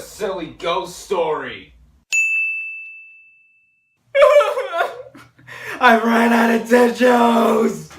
silly ghost story. I've ran out of tissues!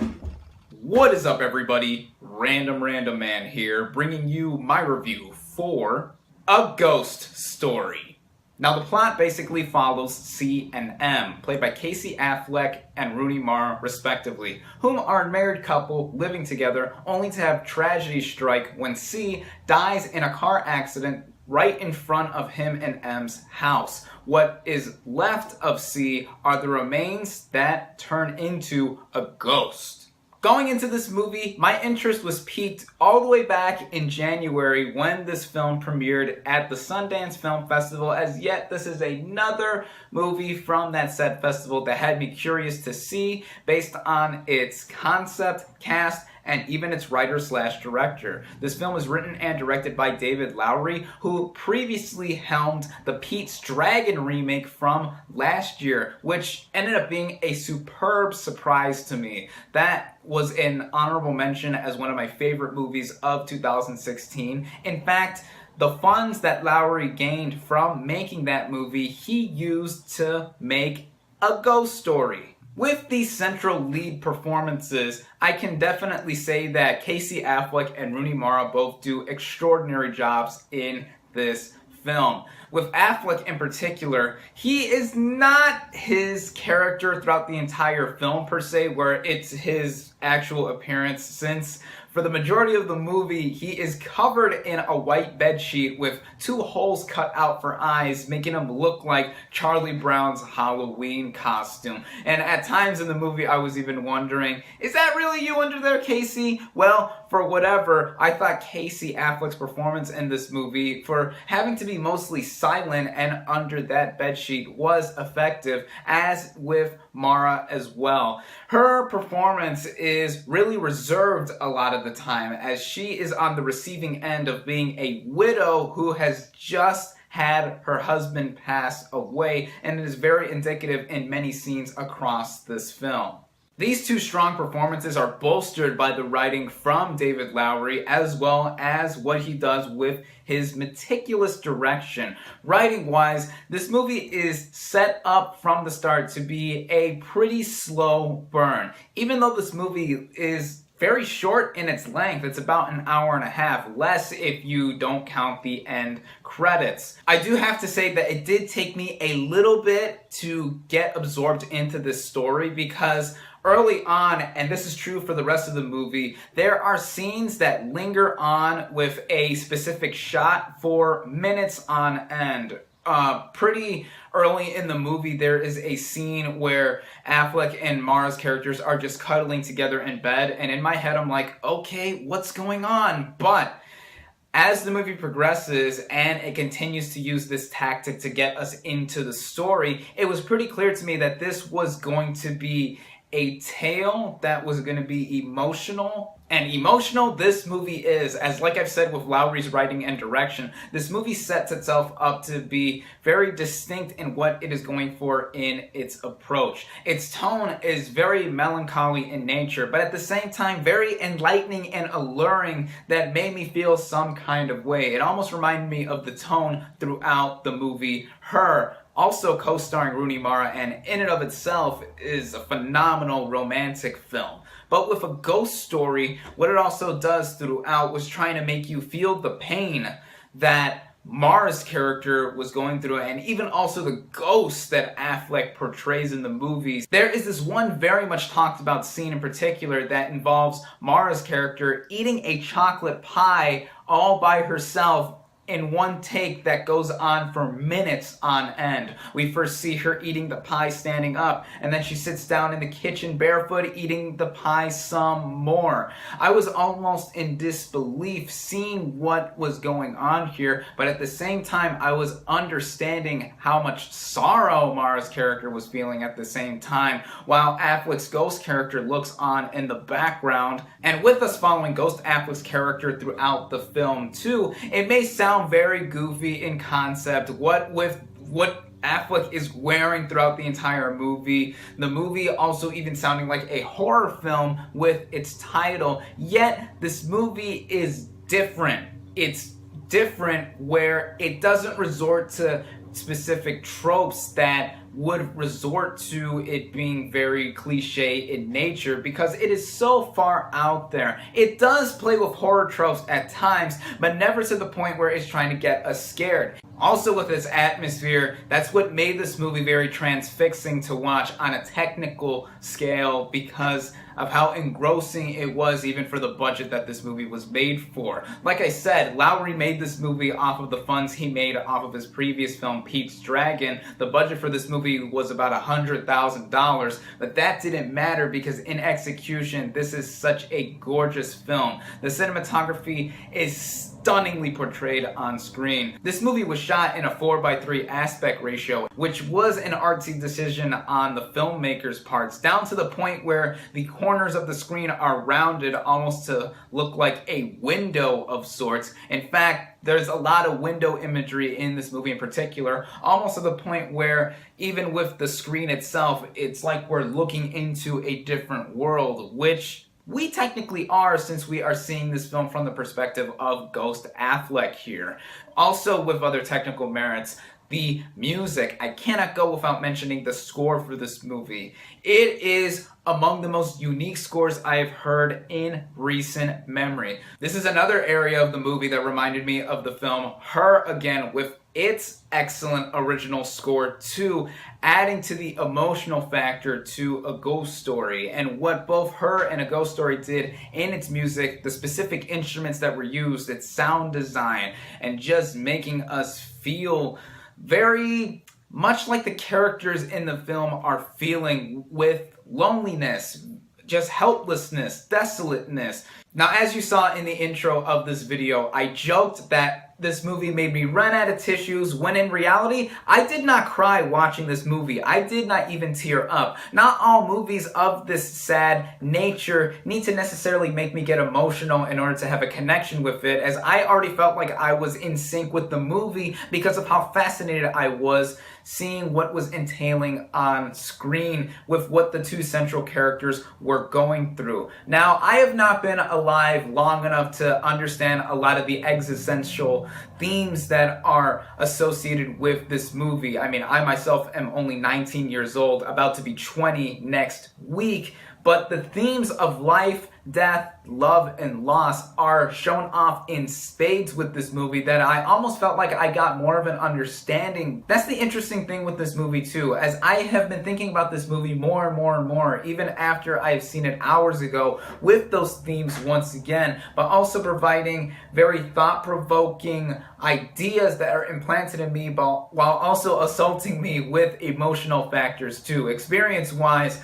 What is up, everybody? Random Random Man here, bringing you my review for A Ghost Story. Now, the plot basically follows C and M, played by Casey Affleck and Rooney Mara, respectively, whom are a married couple living together, only to have tragedy strike when C dies in a car accident right in front of him and M's house. What is left of C are the remains that turn into a ghost. Going into this movie, my interest was piqued all the way back in January when this film premiered at the Sundance Film Festival, as yet this is another movie from that said festival that had me curious to see based on its concept, cast, and even its writer/director. This film is written and directed by David Lowery, who previously helmed the Pete's Dragon remake from last year, which ended up being a superb surprise to me. That was an honorable mention as one of my favorite movies of 2016. In fact, the funds that Lowery gained from making that movie, he used to make A Ghost Story. With these central lead performances, I can definitely say that Casey Affleck and Rooney Mara both do extraordinary jobs in this film. With Affleck in particular, he is not his character throughout the entire film per se, where it's his actual appearance, since for the majority of the movie, he is covered in a white bedsheet with 2 holes cut out for eyes, making him look like Charlie Brown's Halloween costume. And at times in the movie, I was even wondering, is that really you under there, Casey? Well, for whatever, I thought Casey Affleck's performance in this movie, for having to be mostly silent and under that bedsheet, was effective, as with Mara as well. Her performance is really reserved a lot of the time, as she is on the receiving end of being a widow who has just had her husband pass away, and it is very indicative in many scenes across this film. These 2 strong performances are bolstered by the writing from David Lowery, as well as what he does with his meticulous direction. Writing-wise, this movie is set up from the start to be a pretty slow burn. Even though this movie is very short in its length, it's about an hour and a half, less if you don't count the end credits. I do have to say that it did take me a little bit to get absorbed into this story, because early on, and this is true for the rest of the movie, there are scenes that linger on with a specific shot for minutes on end. Pretty early in the movie, there is a scene where Affleck and Mara's characters are just cuddling together in bed, and in my head I'm like, okay, what's going on? But as the movie progresses and it continues to use this tactic to get us into the story, it was pretty clear to me that this was going to be a tale that was going to be emotional. And emotional this movie is, as like I've said with Lowery's writing and direction, this movie sets itself up to be very distinct in what it is going for in its approach. Its tone is very melancholy in nature, but at the same time very enlightening and alluring, that made me feel some kind of way. It almost reminded me of the tone throughout the movie Her, also co-starring Rooney Mara, and in and of itself is a phenomenal romantic film. But with A Ghost Story, what it also does throughout was trying to make you feel the pain that Mara's character was going through, and even also the ghosts that Affleck portrays in the movies. There is this one very much talked about scene in particular that involves Mara's character eating a chocolate pie all by herself in one take that goes on for minutes on end. We first see her eating the pie standing up, and then she sits down in the kitchen barefoot eating the pie some more. I was almost in disbelief seeing what was going on here, but at the same time I was understanding how much sorrow Mara's character was feeling at the same time, while Affleck's ghost character looks on in the background. And with us following Ghost Affleck's character throughout the film too, it may sound very goofy in concept, what Affleck is wearing throughout the entire movie. The movie also even sounding like a horror film with its title, yet this movie is different. It's different, where it doesn't resort to specific tropes that would resort to it being very cliche in nature, because it is so far out there. It does play with horror tropes at times, but never to the point where it's trying to get us scared. Also with its atmosphere, that's what made this movie very transfixing to watch on a technical scale, because of how engrossing it was even for the budget that this movie was made for. Like I said, Lowry made this movie off of the funds he made off of his previous film, Pete's Dragon. The budget for this movie was about $100,000, but that didn't matter because in execution, this is such a gorgeous film. The cinematography is stunningly portrayed on screen. This movie was shot in a 4:3 aspect ratio, which was an artsy decision on the filmmaker's parts, down to the point where the corners of the screen are rounded almost to look like a window of sorts. In fact, there's a lot of window imagery in this movie in particular, almost to the point where even with the screen itself, it's like we're looking into a different world, which we technically are, since we are seeing this film from the perspective of Ghost Affleck here. Also, with other technical merits, the music. I cannot go without mentioning the score for this movie. It is among the most unique scores I have heard in recent memory. This is another area of the movie that reminded me of the film Her, again, with its excellent original score too, adding to the emotional factor to A Ghost Story. And what both Her and A Ghost Story did in its music, the specific instruments that were used, its sound design, and just making us feel very much like the characters in the film are feeling, with loneliness, just helplessness, desolateness. Now, as you saw in the intro of this video, I joked that this movie made me run out of tissues, when in reality, I did not cry watching this movie. I did not even tear up. Not all movies of this sad nature need to necessarily make me get emotional in order to have a connection with it, as I already felt like I was in sync with the movie because of how fascinated I was seeing what was entailing on screen with what the two central characters were going through. Now, I have not been alive long enough to understand a lot of the existential themes that are associated with this movie. I mean, I myself am only 19 years old, about to be 20 next week, but the themes of life, death, love, and loss are shown off in spades with this movie, that I almost felt like I got more of an understanding. That's the interesting thing with this movie too, as I have been thinking about this movie more and more and more, even after I've seen it hours ago, with those themes once again, but also providing very thought-provoking ideas that are implanted in me while also assaulting me with emotional factors too, experience-wise.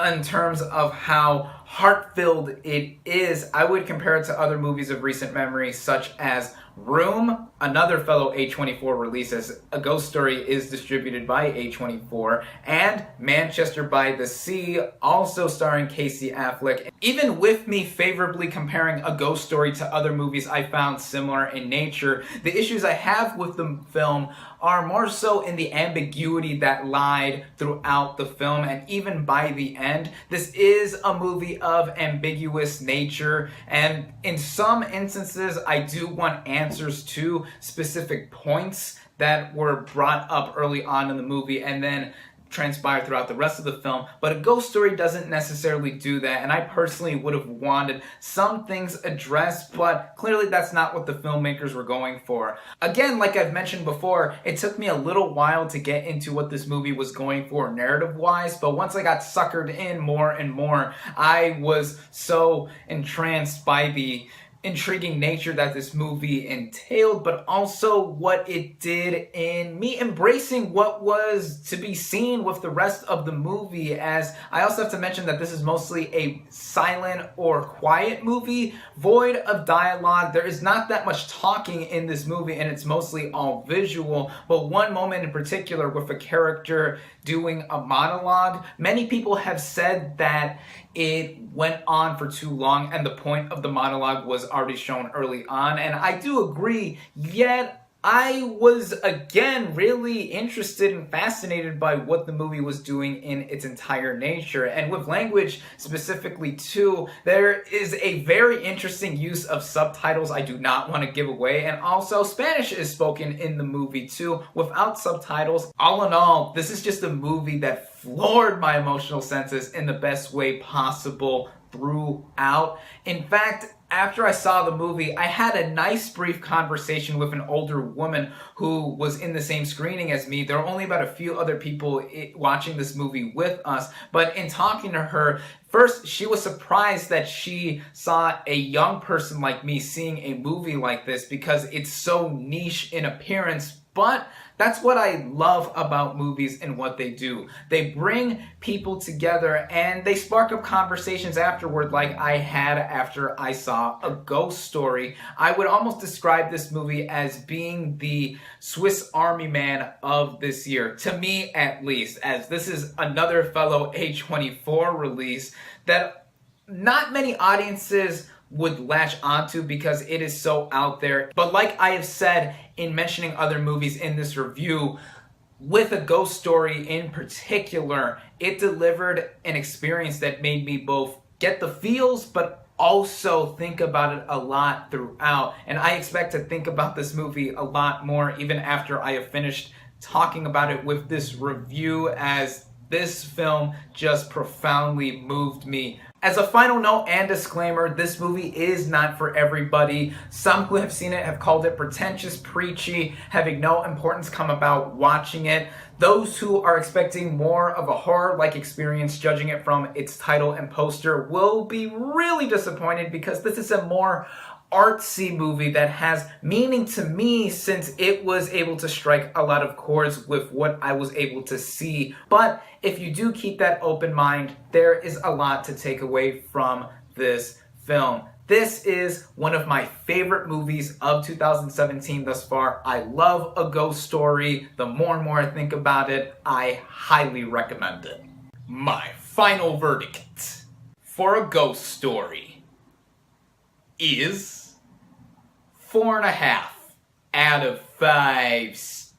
In terms of how heart-filled it is, I would compare it to other movies of recent memory, such as Room, another fellow A24 release, as A Ghost Story is distributed by A24, and Manchester by the Sea, also starring Casey Affleck. Even with me favorably comparing A Ghost Story to other movies I found similar in nature, the issues I have with the film are more so in the ambiguity that lied throughout the film, and even by the end. This is a movie of ambiguous nature, and in some instances I do want answers to specific points that were brought up early on in the movie and then transpire throughout the rest of the film, but A Ghost Story doesn't necessarily do that, and I personally would have wanted some things addressed, but clearly that's not what the filmmakers were going for. Again, like I've mentioned before, it took me a little while to get into what this movie was going for narrative-wise, but once I got suckered in more and more, I was so entranced by the intriguing nature that this movie entailed, but also what it did in me embracing what was to be seen with the rest of the movie. As I also have to mention that this is mostly a silent or quiet movie, void of dialogue. There is not that much talking in this movie, and it's mostly all visual, but one moment in particular with a character doing a monologue, many people have said that it went on for too long and the point of the monologue was already shown early on, and I do agree, yet I was, again, really interested and fascinated by what the movie was doing in its entire nature. And with language specifically, too, there is a very interesting use of subtitles I do not want to give away. And also, Spanish is spoken in the movie, too, without subtitles. All in all, this is just a movie that floored my emotional senses in the best way possible throughout. In fact, after I saw the movie, I had a nice brief conversation with an older woman who was in the same screening as me. There were only about a few other people watching this movie with us, but in talking to her, first, she was surprised that she saw a young person like me seeing a movie like this because it's so niche in appearance. But that's what I love about movies and what they do. They bring people together and they spark up conversations afterward, like I had after I saw A Ghost Story. I would almost describe this movie as being the Swiss Army Man of this year, to me at least, as this is another fellow A24 release that not many audiences would latch onto because it is so out there. But like I have said in mentioning other movies in this review, with A Ghost Story in particular, it delivered an experience that made me both get the feels but also think about it a lot throughout. And I expect to think about this movie a lot more even after I have finished talking about it with this review, as this film just profoundly moved me. As a final note and disclaimer, this movie is not for everybody. Some who have seen it have called it pretentious, preachy, having no importance come about watching it. Those who are expecting more of a horror-like experience, judging it from its title and poster, will be really disappointed because this is a more artsy movie that has meaning to me since it was able to strike a lot of chords with what I was able to see. But if you do keep that open mind, there is a lot to take away from this film. This is one of my favorite movies of 2017 thus far. I love A Ghost Story. The more and more I think about it, I highly recommend it. My final verdict for A Ghost Story is 4.5 out of 5 stars.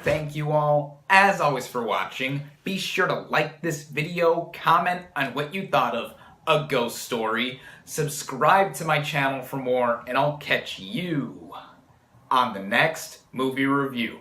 Thank you all, as always, for watching. Be sure to like this video, comment on what you thought of A Ghost Story, subscribe to my channel for more, and I'll catch you on the next movie review.